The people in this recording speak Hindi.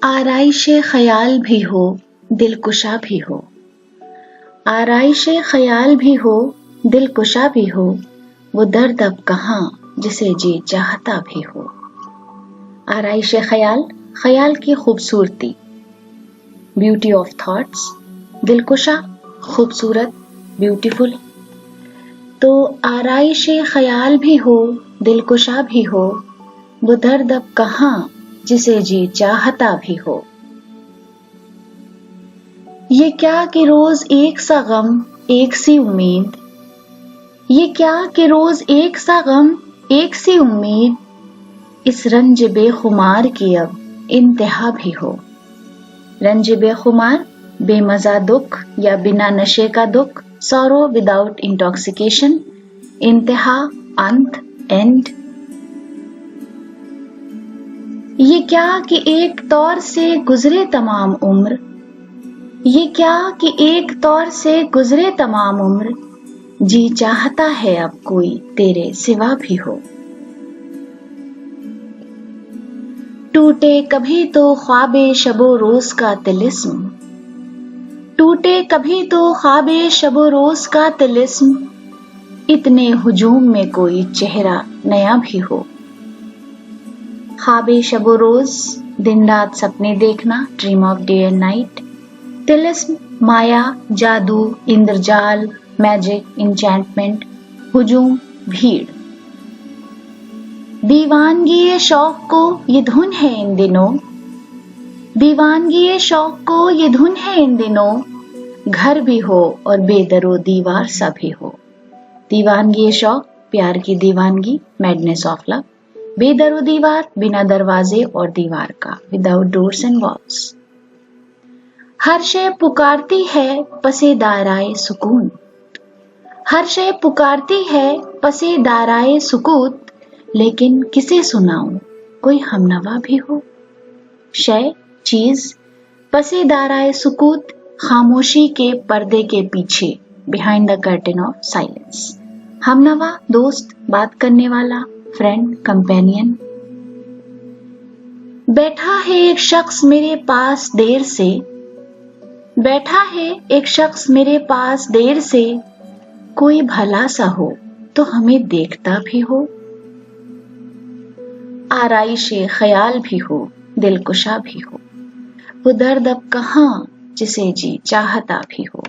आराइशे ख्याल भी हो, दिलकुशा भी हो। आराइशे ख्याल भी हो, दिलकुशा भी हो। वो दर्द अब कहाँ जिसे जी चाहता भी हो। आराइशे ख्याल, ख्याल की खूबसूरती, ब्यूटी ऑफ थॉट्स। दिलकुशा, खूबसूरत, ब्यूटीफुल। तो आराइशे ख्याल भी हो, दिलकुशा भी हो। वो दर्द अब कहाँ जिसे जी चाहता भी हो। ये क्या कि रोज एक सा गम, एक सी उम्मीद। ये क्या कि रोज एक सा गम, एक सी उम्मीद। इस रंज बेखुमार की अब इंतहा भी हो। रंज बेखुमार, बेमजा दुख या बिना नशे का दुख। Sorrow without intoxication. इंतहा, अंत, एंड। ये क्या कि एक तौर से गुजरे तमाम उम्र। ये क्या कि एक तौर से गुजरे तमाम उम्र। जी चाहता है अब कोई तेरे सिवा भी हो। टूटे कभी तो ख्वाबे शबो रोज का तिलिस्म। टूटे कभी तो ख्वाबे शबो रोज का तिलिस्म। इतने हुजूम में कोई चेहरा नया भी हो। ख्वाबे शबो रोज, दिन रात सपने देखना, dream of day and night. तिलिस्म, माया, जादू, इंद्रजाल, मैजिक, इंचैंटमेंट। हुजूम, भीड़। दीवानगी ये शौक को ये धुन है इन दिनों। दीवानगी ये शौक को ये धुन है इन दिनों। घर भी हो और बेदरो दीवार सा भी हो। दीवानगी ये शौक, प्यार की दीवानगी, मैडनेस ऑफ लव। बेदरो दीवार, बिना दरवाजे और दीवार का, विदाउट डोर्स एंड वॉल्स। हर शय पुकारती है पसे दायराए सुकून। हर शय पुकारती है पसे दायराए सुकूत। लेकिन किसे सुनाऊं, कोई हमनवा भी हो। शय, चीज, पसे दायराए सुकूत, खामोशी के पर्दे के पीछे, behind the curtain of silence. हमनवा, दोस्त, बात करने वाला, फ्रेंड, कंपेनियन। बैठा है एक शख्स मेरे पास देर से। बैठा है एक शख्स मेरे पास देर से। कोई भला सा हो तो हमें देखता भी हो। आराइशे ख्याल भी हो, दिलकुशा भी हो। वो दर्द अब कहाँ जिसे जी चाहता भी हो।